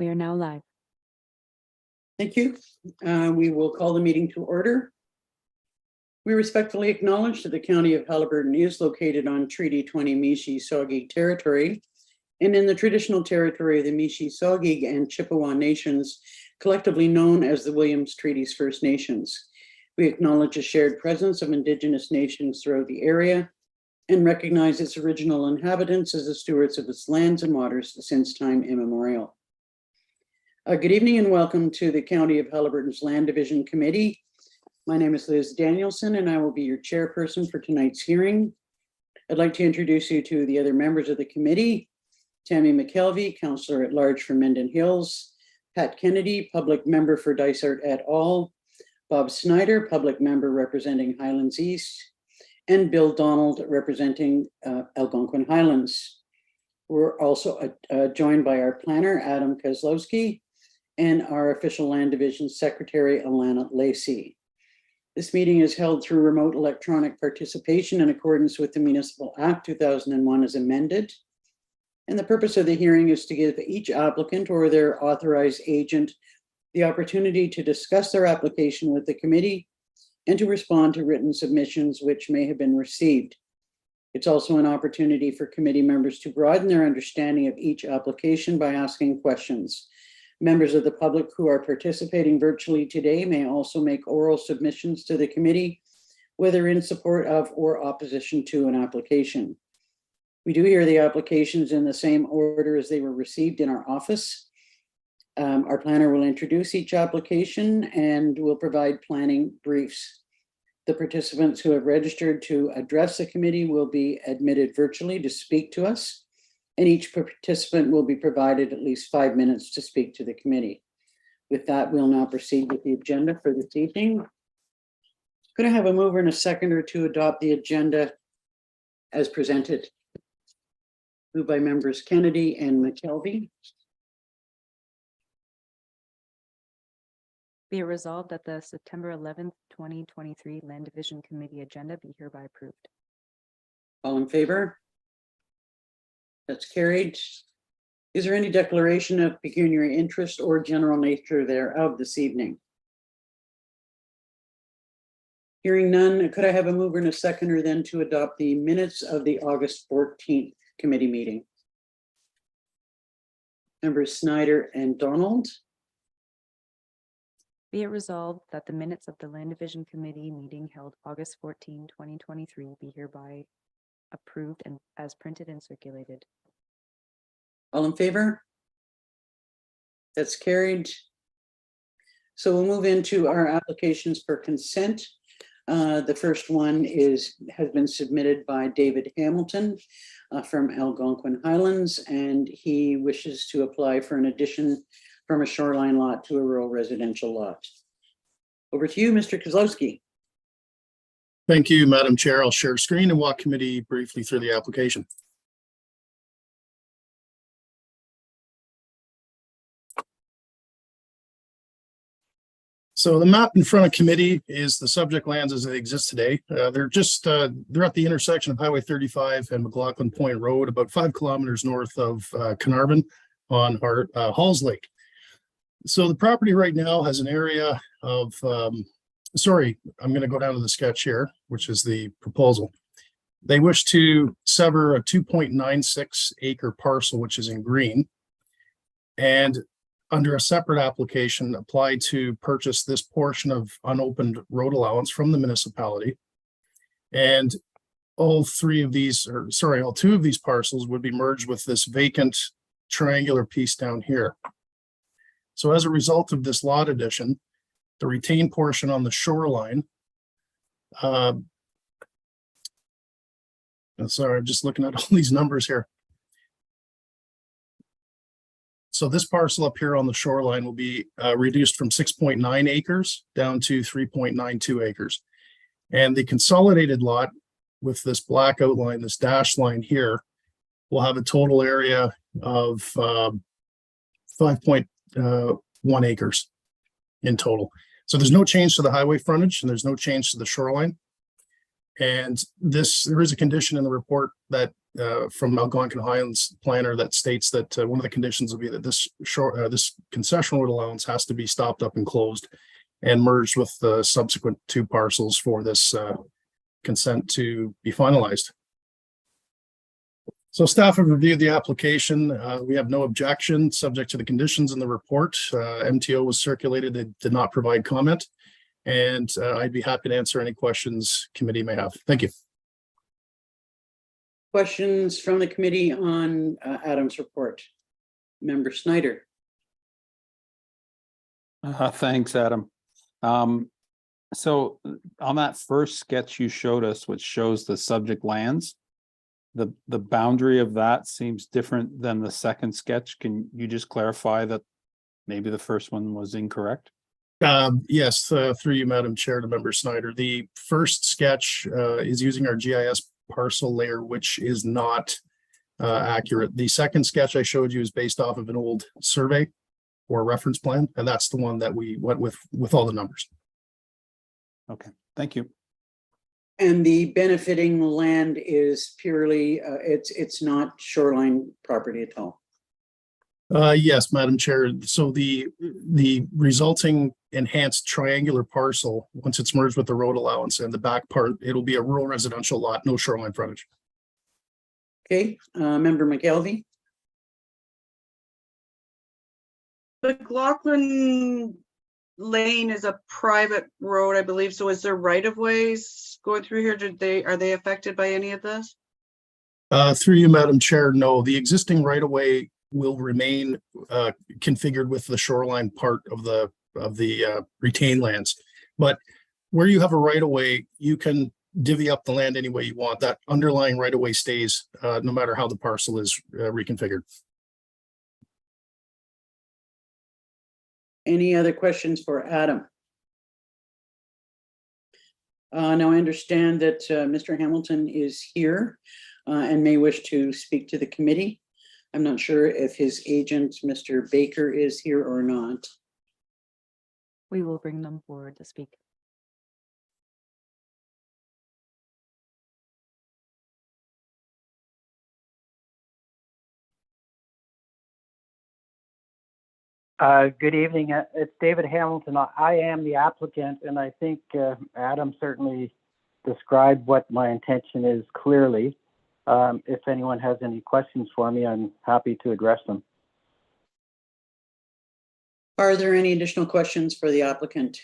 We are now live. Thank you. We will call the meeting to order. We respectfully acknowledge that the County of Haliburton is located on Treaty 20 Mishi-Saugig territory and in the traditional territory of the Mishi-Saugig and Chippewa Nations, collectively known as the Williams Treaties First Nations. We acknowledge a shared presence of Indigenous nations throughout the area and recognize its original inhabitants as the stewards of its lands and waters since time immemorial. Good evening and welcome to the County of Haliburton's Land Division Committee. My name is Liz Danielson and I will be your chairperson for tonight's hearing. I'd like to introduce you to the other members of the committee. Tammy McKelvey, Councillor at Large for Minden Hills. Pat Kennedy, Public Member for Dysart et al. Bob Snyder, Public Member representing Highlands East. And Bill Donald, representing Algonquin Highlands. We're also joined by our planner, Adam Kozlowski, and our official Land Division Secretary, Alana Lacey. This meeting is held through remote electronic participation in accordance with the Municipal Act 2001 as amended. And the purpose of the hearing is to give each applicant or their authorized agent the opportunity to discuss their application with the committee and to respond to written submissions which may have been received. It's also an opportunity for committee members to broaden their understanding of each application by asking questions. Members of the public who are participating virtually today may also make oral submissions to the committee, whether in support of or opposition to an application. We do hear the applications in the same order as they were received in our office. Our planner will introduce each application and will provide planning briefs. The participants who have registered to address the committee will be admitted virtually to speak to us, and each participant will be provided at least 5 minutes to speak to the committee. With that, we'll now proceed with the agenda for this evening. Could I have a mover and a seconder to adopt the agenda as presented? Moved by members Kennedy and McKelvey. Be it resolved that the September 11th, 2023 Land Division Committee agenda be hereby approved. All in favor? That's carried. Is there any declaration of pecuniary interest or general nature thereof this evening? Hearing none, could I have a mover and a seconder then to adopt the minutes of the August 14th committee meeting? Members Snyder and Donald. Be it resolved that the minutes of the Land Division Committee meeting held August 14, 2023 be hereby approved and as printed and circulated. All in favor? That's carried. So we'll move into our applications for consent. The first one has been submitted by David Hamilton from Algonquin Highlands, and he wishes to apply for an addition from a shoreline lot to a rural residential lot. Over to you, Mr. Kozlowski. Thank you, Madam Chair. I'll share screen and walk committee briefly through the application. So the map in front of committee is the subject lands as they exist today. They're at the intersection of Highway 35 and McLaughlin Point Road, about 5 kilometers north of Carnarvon on Halls Lake. So the property right now has an area of, I'm going to go down to the sketch here, which is the proposal. They wish to sever a 2.96 acre parcel, which is in green, and under a separate application, apply to purchase this portion of unopened road allowance from the municipality. And all two of these parcels would be merged with this vacant triangular piece down here. So as a result of this lot addition, the retained portion on the shoreline, I'm just looking at all these numbers here. So this parcel up here on the shoreline will be reduced from 6.9 acres down to 3.92 acres. And the consolidated lot with this black outline, this dashed line here, will have a total area of 5.1 acres in total. So there's no change to the highway frontage and there's no change to the shoreline. And there is a condition in the report that from Algonquin Highlands planner that states that one of the conditions will be that this this concession road allowance has to be stopped up and closed and merged with the subsequent two parcels for this consent to be finalized. So staff have reviewed the application. We have no objection, subject to the conditions in the report. MTO was circulated. They did not provide comment. And I'd be happy to answer any questions committee may have. Thank you. Questions from the committee on Adam's report? Member Snyder. Thanks, Adam. So on that first sketch you showed us, which shows the subject lands, the boundary of that seems different than the second sketch. Can you just clarify that maybe the first one was incorrect? Yes, through you, Madam Chair, to Member Snyder. The first sketch is using our GIS parcel layer, which is not accurate. The second sketch I showed you is based off of an old survey or reference plan, and that's the one that we went with all the numbers. Okay, thank you. And the benefiting land is purely, it's not shoreline property at all. Yes, Madam Chair. So the resulting enhanced triangular parcel, once it's merged with the road allowance and the back part, it'll be a rural residential lot, no shoreline frontage. Okay, Member McKelvey. The McLaughlin Lane is a private road, I believe. So is there right of ways going through here? Are they affected by any of this? Through you, Madam Chair, no, the existing right of way will remain configured with the shoreline part of the retained lands. But where you have a right of way, you can divvy up the land any way you want. That underlying right of way stays no matter how the parcel is reconfigured. Any other questions for Adam? Now I understand that Mr. Hamilton is here and may wish to speak to the committee. I'm not sure if his agent, Mr. Baker, is here or not. We will bring them forward to speak. Good evening. It's David Hamilton. I am the applicant, and I think Adam certainly described what my intention is clearly. If anyone has any questions for me, I'm happy to address them. Are there any additional questions for the applicant?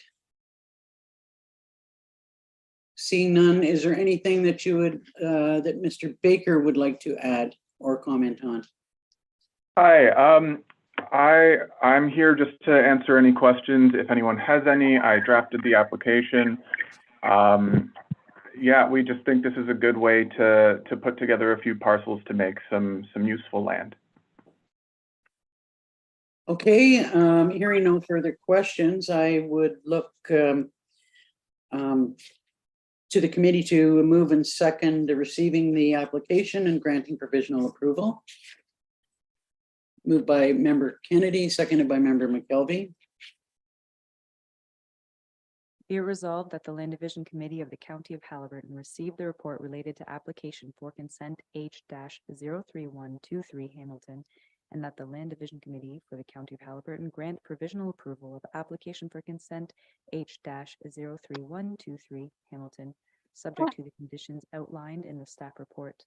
Seeing none, is there anything that you would, that Mr. Baker would like to add or comment on? Hi, I'm here just to answer any questions if anyone has any. I drafted the application. Yeah, we just think this is a good way to put together a few parcels to make some useful land. Okay, hearing no further questions, I would look to the committee to move and second receiving the application and granting provisional approval. Moved by Member Kennedy, seconded by Member McKelvey. Be it resolved that the Land Division Committee of the County of Haliburton received the report related to application for consent H-03123 Hamilton, and that the Land Division Committee for the County of Haliburton grant provisional approval of application for consent H-03123 Hamilton, subject to the conditions outlined in the staff report.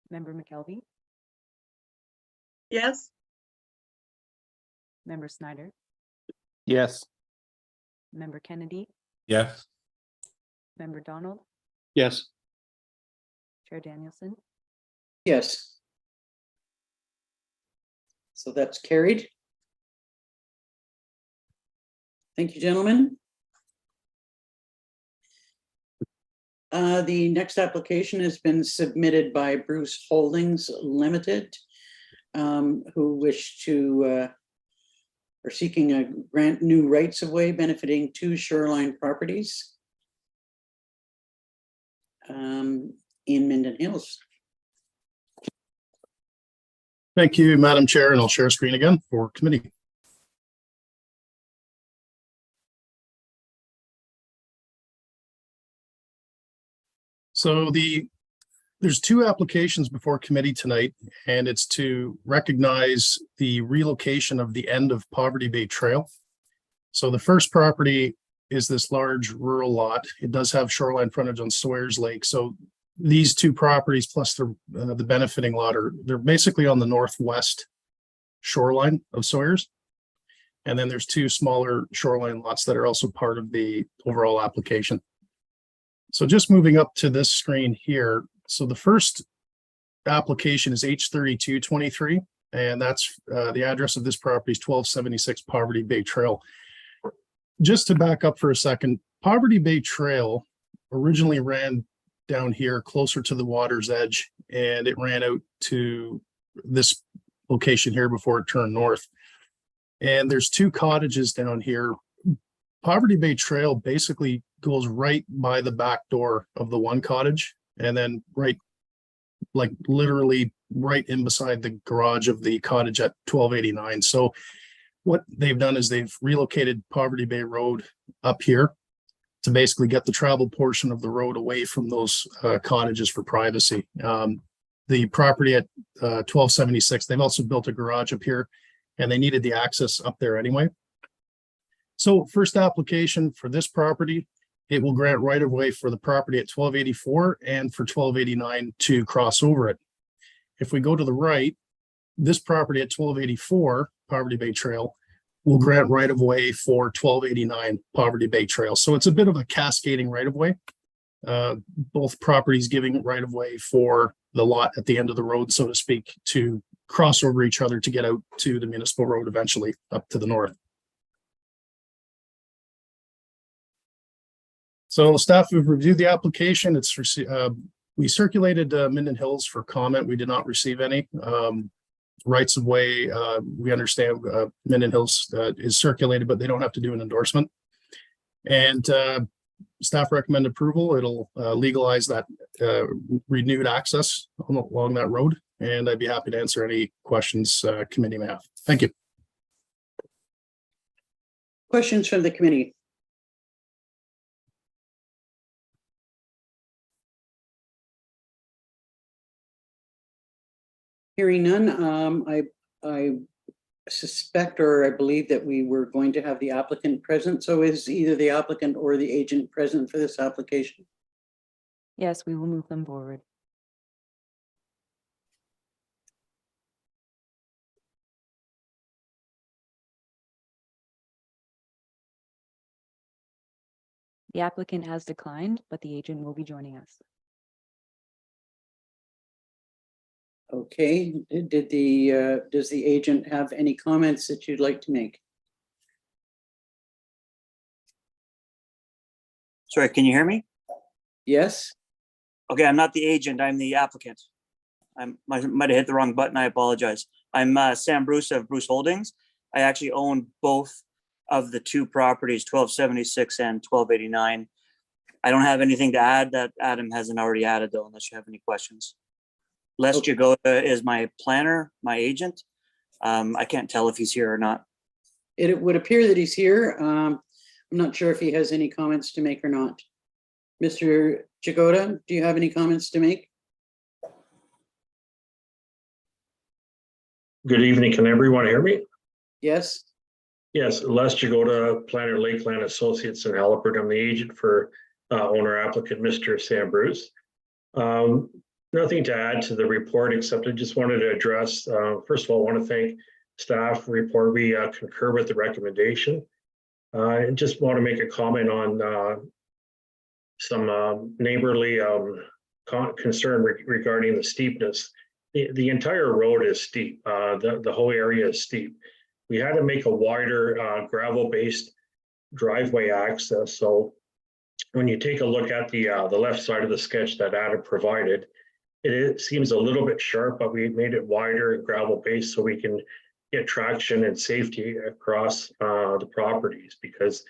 Member McKelvey? Yes. Member Snyder? Yes. Member Kennedy? Yes. Member Donald? Yes. Chair Danielson? Yes. So that's carried. Thank you, gentlemen. The next application has been submitted by Bruce Holdings Limited, who wish to are seeking a grant new rights of way benefiting two shoreline properties in Minden Hills. Thank you, Madam Chair, and I'll share screen again for committee. So there's two applications before committee tonight, and it's to recognize the relocation of the end of Poverty Bay Trail. So the first property is this large rural lot. It does have shoreline frontage on Sawyers Lake. So these two properties plus the benefiting lot they're basically on the northwest shoreline of Sawyers. And then there's two smaller shoreline lots that are also part of the overall application. So just moving up to this screen here. So the first application is H3223, and that's the address of this property is 1276 Poverty Bay Trail. Just to back up for a second, Poverty Bay Trail originally ran down here closer to the water's edge, and it ran out to this location here before it turned north. And there's two cottages down here. Poverty Bay Trail basically goes right by the back door of the one cottage, and then right, like literally right in beside the garage of the cottage at 1289. So what they've done is they've relocated Poverty Bay Road up here to basically get the travel portion of the road away from those cottages for privacy. The property at 1276, they've also built a garage up here, and they needed the access up there anyway. So first application for this property, it will grant right of way for the property at 1284 and for 1289 to cross over it. If we go to the right, this property at 1284 Poverty Bay Trail will grant right of way for 1289 Poverty Bay Trail. So it's a bit of a cascading right of way. Both properties giving right of way for the lot at the end of the road, so to speak, to cross over each other to get out to the municipal road eventually up to the north. So staff have reviewed the application. We circulated Minden Hills for comment. We did not receive any. Rights of way, we understand Minden Hills is circulated, but they don't have to do an endorsement. And staff recommend approval. It'll legalize that renewed access along that road. And I'd be happy to answer any questions committee may have. Thank you. Questions from the committee? Hearing none, I suspect, or I believe that we were going to have the applicant present. So is either the applicant or the agent present for this application? Yes, we will move them forward. The applicant has declined, but the agent will be joining us. Okay, does the agent have any comments that you'd like to make? Sorry, can you hear me? Yes, Okay, I'm not the agent, I'm the applicant. I might have hit the wrong button, I apologize. I'm Sam Bruce of Bruce Holdings. I actually own both of the two properties, 1276 and 1289. I don't have anything to add that Adam hasn't already added though, unless you have any questions. Les Jagoda is my planner, my agent. I can't tell if he's here or not. it would appear that he's here. I'm not sure if he has any comments to make or not. Mr. Jagoda, do you have any comments to make? Good evening. Can everyone hear me? Yes, Yes, Les Jagoda, Planner Lakeland Associates in Haliburton. I'm the agent for owner applicant, Mr. Sam Bruce. Nothing to add to the report, except I just wanted to address, first of all, I want to thank staff report. We concur with the recommendation. I just want to make a comment on some neighborly concern regarding the steepness. The entire road is steep. The whole area is steep. We had to make a wider gravel-based driveway access. So when you take a look at the left side of the sketch that Adam provided, it seems a little bit sharp, but we made it wider and gravel-based so we can get traction and safety across the properties, because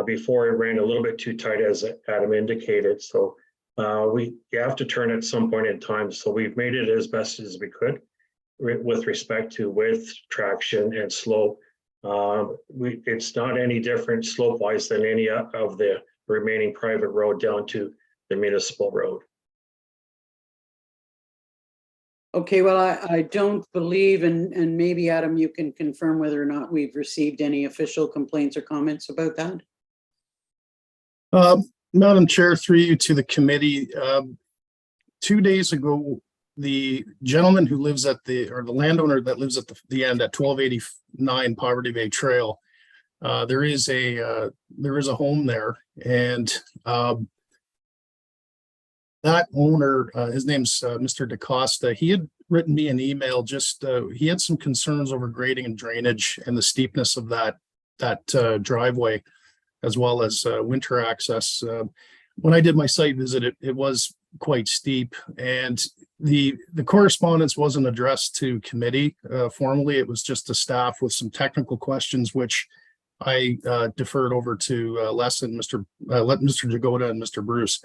before it ran a little bit too tight, as Adam indicated. So you have to turn at some point in time. So we've made it as best as we could with respect to width, traction, and slope. It's not any different slope-wise than any of the remaining private road down to the municipal road. Okay, well, I don't believe, and maybe Adam, you can confirm whether or not we've received any official complaints or comments about that. Madam Chair, through you to the committee, 2 days ago, the gentleman who lives at the landowner that lives at the end at 1289 Poverty Bay Trail, there is a home there, and that owner, his name's Mr. DaCosta. He had written me an email. He had some concerns over grading and drainage and the steepness of that driveway, as well as winter access. When I did my site visit, it was quite steep, and the correspondence wasn't addressed to committee formally. It was just to staff with some technical questions, which I deferred over to Les and Mr. Jagoda and Mr. Bruce.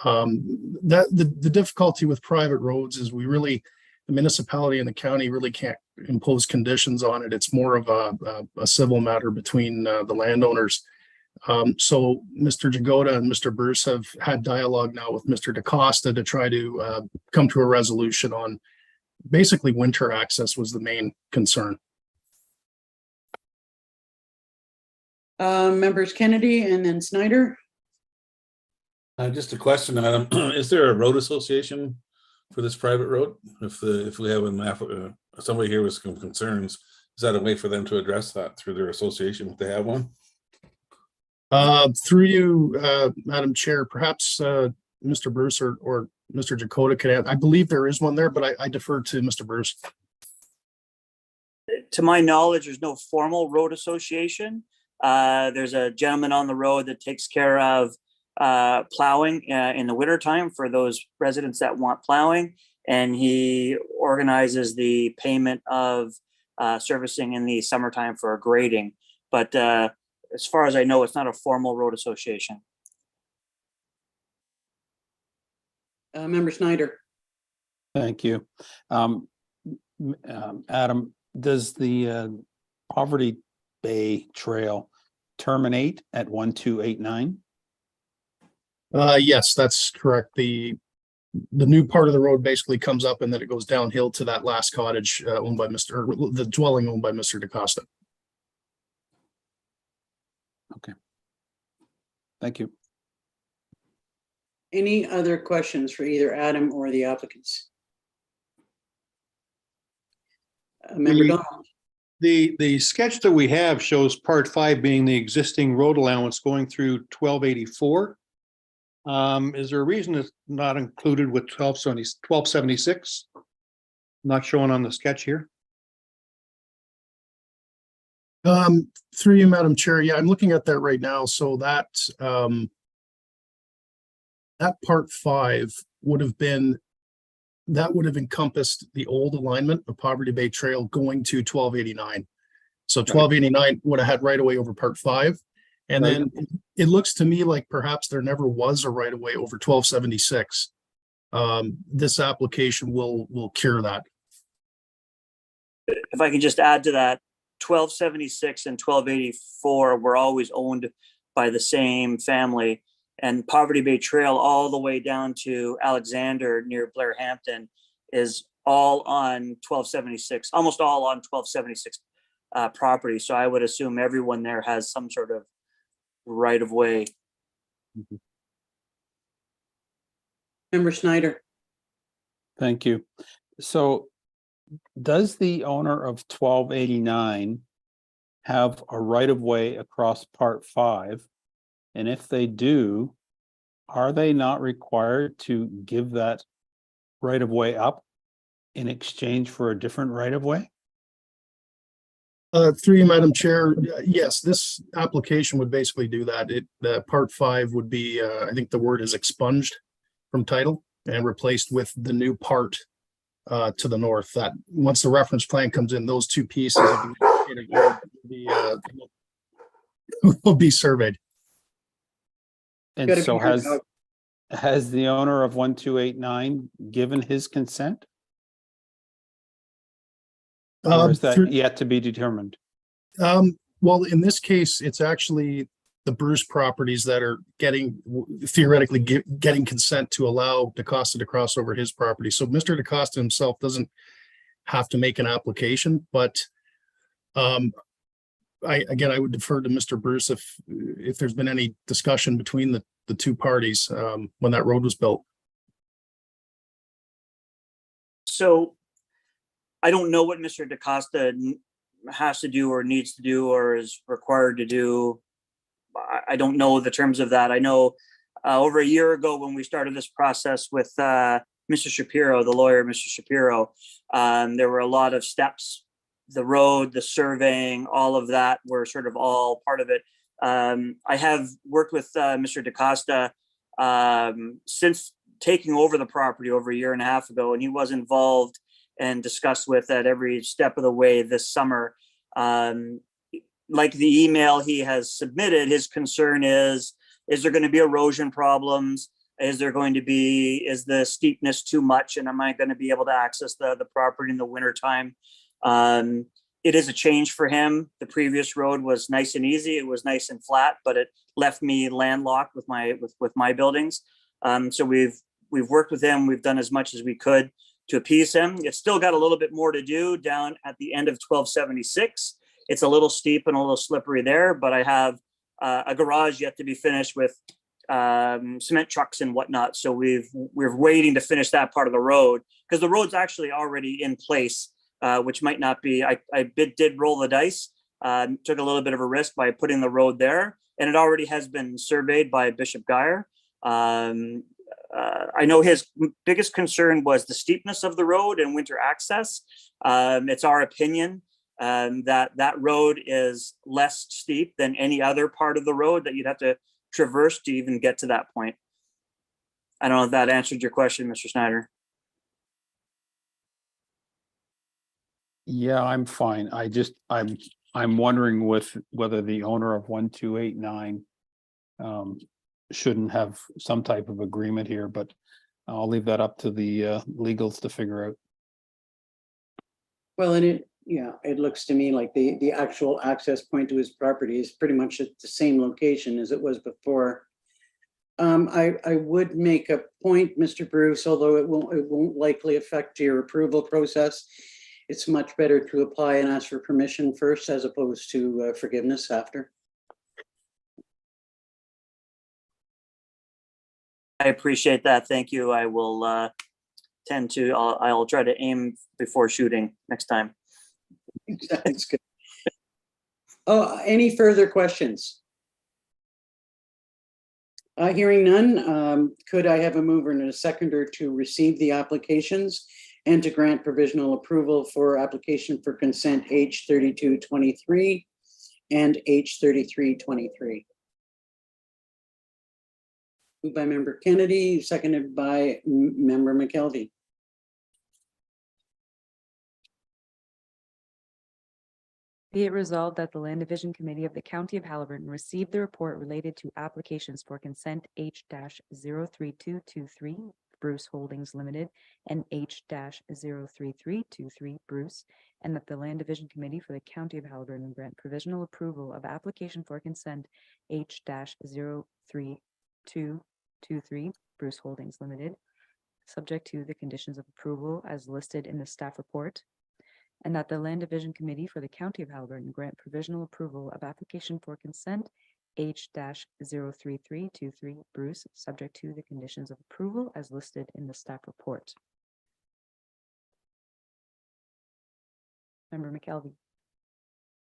The difficulty with private roads is the municipality and the county really can't impose conditions on it. It's more of a civil matter between the landowners. So Mr. Jagoda and Mr. Bruce have had dialogue now with Mr. DaCosta to try to come to a resolution on basically winter access was the main concern. Members Kennedy and then Snyder. Just a question, Adam. Is there a road association for this private road? If we have somebody here with some concerns, is that a way for them to address that through their association if they have one? Through you, Madam Chair, perhaps Mr. Bruce or Mr. Jagoda could add. I believe there is one there, but I defer to Mr. Bruce. To my knowledge, there's no formal road association. There's a gentleman on the road that takes care of plowing in the wintertime for those residents that want plowing, and he organizes the payment of servicing in the summertime for grading. But as far as I know, it's not a formal road association. Member Snyder. Thank you. Adam, does the Poverty Bay Trail terminate at 1289? Yes, that's correct. The new part of the road basically comes up and then it goes downhill to that last cottage owned by the dwelling owned by Mr. DaCosta. Okay. Thank you. Any other questions for either Adam or the applicants? Member Donald. The sketch that we have shows part 5 being the existing road allowance going through 1284. Is there a reason it's not included with 1276? Not shown on the sketch here. Through you, Madam Chair. Yeah, I'm looking at that right now. So that part 5 would have encompassed the old alignment of Poverty Bay Trail going to 1289. So 1289 would have had right away over part 5. And then it looks to me like perhaps there never was a right of way over 1276. This application will cure that. If I can just add to that, 1276 and 1284 were always owned by the same family, and Poverty Bay Trail all the way down to Alexander near Blair Hampton is all on 1276, almost all on 1276 property. So I would assume everyone there has some sort of right of way. Member Snyder. Thank you. So does the owner of 1289 have a right of way across part 5? And if they do, are they not required to give that right of way up in exchange for a different right of way? Through you, Madam Chair, yes, this application would basically do that. Part 5 would be, I think the word is expunged from title and replaced with the new part to the north. That once the reference plan comes in, those two pieces will be surveyed. And so has the owner of 1289 given his consent? Or is that yet to be determined? Well, in this case, it's actually the Bruce properties that are theoretically getting consent to allow DaCosta to cross over his property. So Mr. DaCosta himself doesn't have to make an application, but I would defer to Mr. Bruce if there's been any discussion between the two parties when that road was built. So I don't know what Mr. DaCosta has to do or needs to do or is required to do. I don't know the terms of that. I know over a year ago when we started this process with Mr. Shapiro, the lawyer, Mr. Shapiro, there were a lot of steps. The road, the surveying, all of that were sort of all part of it. I have worked with Mr. DaCosta since taking over the property over a year and a half ago, and he was involved and discussed with at every step of the way this summer. Like the email he has submitted, his concern is there going to be erosion problems? Is the steepness too much? And am I going to be able to access the property in the wintertime? It is a change for him. The previous road was nice and easy. It was nice and flat, but it left me landlocked with my buildings. So we've worked with him. We've done as much as we could to appease him. It's still got a little bit more to do down at the end of 1276. It's a little steep and a little slippery there, but I have a garage yet to be finished with cement trucks and whatnot. So we're waiting to finish that part of the road because the road's actually already in place, which might not be. I did roll the dice, took a little bit of a risk by putting the road there, and it already has been surveyed by Bishop Geyer. I know his biggest concern was the steepness of the road and winter access. It's our opinion that road is less steep than any other part of the road that you'd have to traverse to even get to that point. I don't know if that answered your question, Mr. Snyder. Yeah, I'm fine. I'm wondering whether the owner of 1289 shouldn't have some type of agreement here, but I'll leave that up to the legals to figure out. Well, and it looks to me like the actual access point to his property is pretty much at the same location as it was before. I would make a point, Mr. Bruce, although it won't likely affect your approval process. It's much better to apply and ask for permission first as opposed to forgiveness after. I appreciate that. Thank you. I will I'll try to aim before shooting next time. That's good. Oh, any further questions? Hearing none, could I have a mover and a seconder to receive the applications and to grant provisional approval for application for consent H3223 and H3323? Moved by Member Kennedy, seconded by Member McKelvey. Be it resolved that the Land Division Committee of the County of Haliburton received the report related to applications for consent H-03223 Bruce Holdings Limited and H-03323 Bruce, and that the Land Division Committee for the County of Haliburton grant provisional approval of application for consent H-03223 Bruce Holdings Limited, subject to the conditions of approval as listed in the staff report, and that the Land Division Committee for the County of Haliburton grant provisional approval of application for consent H-03323 Bruce, subject to the conditions of approval as listed in the staff report. Member McKelvey.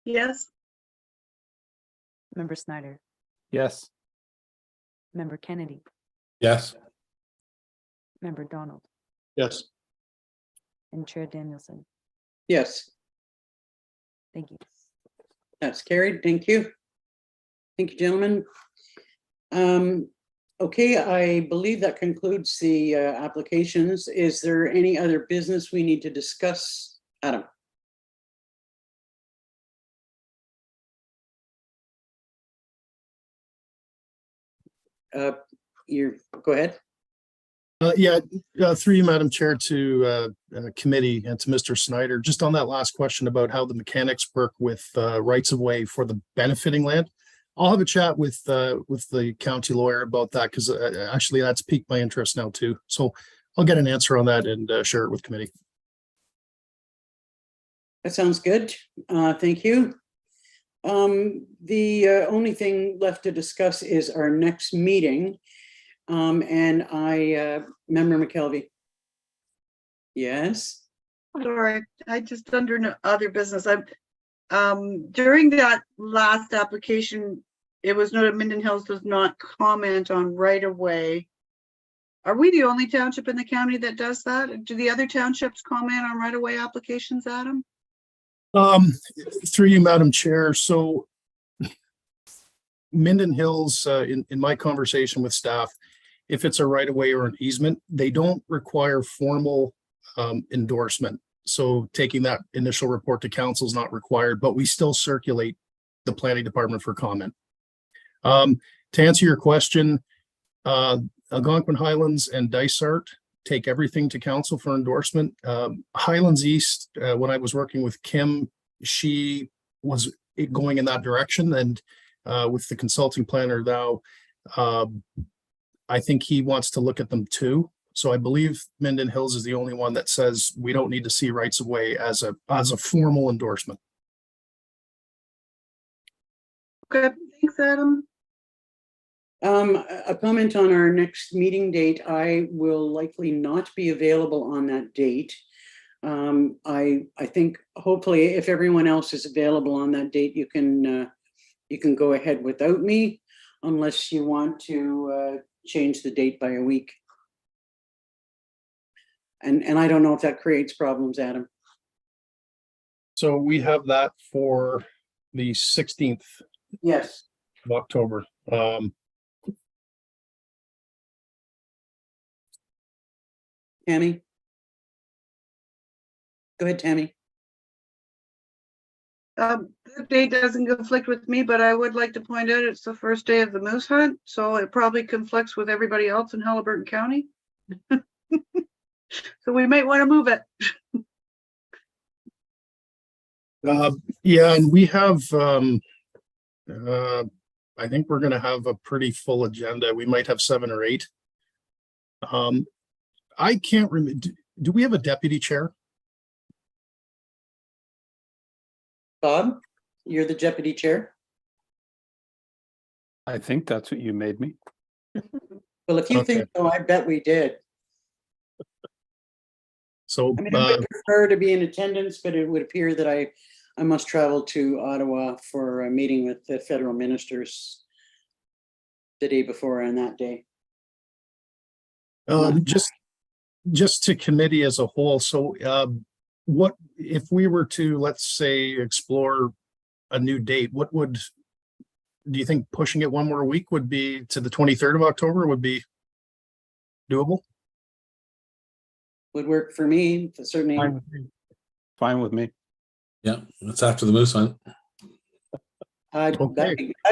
Yes. Member Snyder. Yes. Member Kennedy. Yes. Member Donald. Yes. And Chair Danielson. Yes, Thank you. that's carried. Thank you. Thank you, gentlemen. Okay, I believe that concludes the applications. Is there any other business we need to discuss? Adam? Go ahead. Through you, Madam Chair, to committee and to Mr. Snyder, just on that last question about how the mechanics work with rights of way for the benefiting land. I'll have a chat with the county lawyer about that because actually that's piqued my interest now too. So I'll get an answer on that and share it with committee. That sounds good. Thank you. The only thing left to discuss is our next meeting. And Member McKelvey. Yes. Sorry, I just under other business. During that last application, it was noted Minden Hills does not comment on right of way. Are we the only township in the county that does that? Do the other townships comment on right of way applications, Adam? Through you, Madam Chair. So Minden Hills, in my conversation with staff, if it's a right of way or an easement, they don't require formal endorsement. So taking that initial report to council is not required, but we still circulate the planning department for comment. To answer your question, Algonquin Highlands and Dysart take everything to council for endorsement. Highlands East, when I was working with Kim, she was going in that direction, and with the consulting planner now, I think he wants to look at them too. So I believe Minden Hills is the only one that says we don't need to see rights of way as a formal endorsement. Okay, thanks, Adam. A comment on our next meeting date. I will likely not be available on that date. I think hopefully if everyone else is available on that date, you can go ahead without me, unless you want to change the date by a week. And I don't know if that creates problems, Adam. So we have that for the 16th Yes. of October. Tammy? Go ahead, Tammy. The date doesn't conflict with me, but I would like to point out it's the first day of the moose hunt, so it probably conflicts with everybody else in Haliburton County. So we might want to move it. Yeah, and we have, I think we're going to have a pretty full agenda. We might have 7 or 8. I can't remember. Do we have a deputy chair? Bob, you're the deputy chair. I think that's what you made me. Well, if you Okay. think so, I bet we did. So I mean, I would prefer to be in attendance, but it would appear that I must travel to Ottawa for a meeting with the federal ministers the day before on that day. just to committee as a whole. So what if we were to, let's say, explore a new date? Do you think pushing it one more week would be to the 23rd of October would be doable? Would work for me, certainly. Fine with me. Yeah, that's after the moose hunt. That'd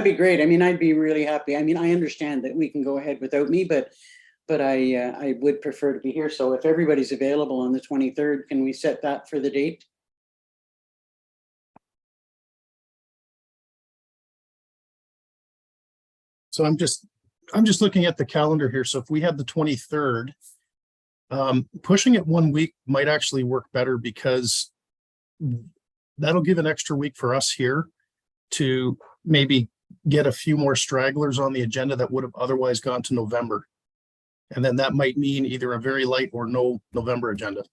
be great. I mean, I'd be really happy. I mean, I understand that we can go ahead without me, but I would prefer to be here. So if everybody's available on the 23rd, can we set that for the date? So I'm just looking at the calendar here. So if we had the 23rd, pushing it 1 week might actually work better because that'll give an extra week for us here to maybe get a few more stragglers on the agenda that would have otherwise gone to November. And then that might mean either a very light or no November agenda.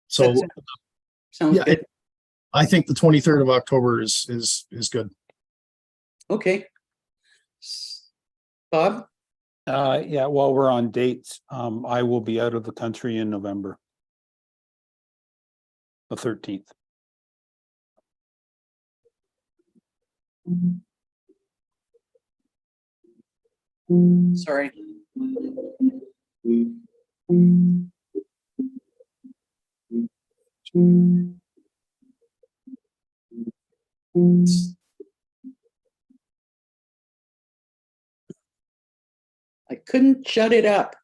So Sounds yeah, good. I think the 23rd of October is good. Okay. Bob? Yeah, while we're on dates, I will be out of the country in November. The 13th. Sorry. I couldn't shut it up.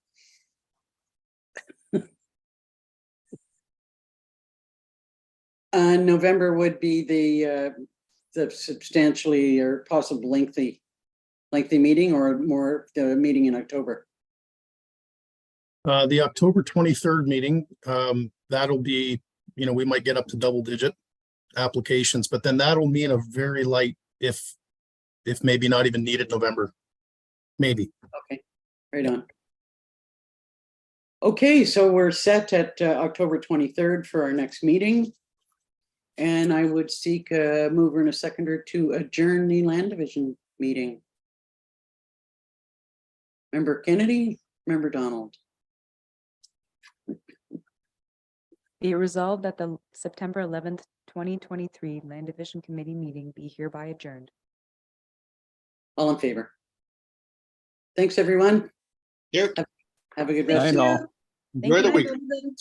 November would be the the substantially or possibly lengthy meeting, or more the meeting in October? The October 23rd meeting, that'll be, we might get up to double digit applications, but then that'll mean a very light, if maybe not even needed November. Maybe. Okay, right on. Okay, so we're set at October 23rd for our next meeting. And I would seek a mover and a seconder to adjourn the land division meeting. Member Kennedy, Member Donald. Be it resolved that the September 11th, 2023 Land Division Committee meeting be hereby adjourned. All in favor? Thanks, everyone. Yep. Have a good I rest. know. Enjoy the Night, week. everybody.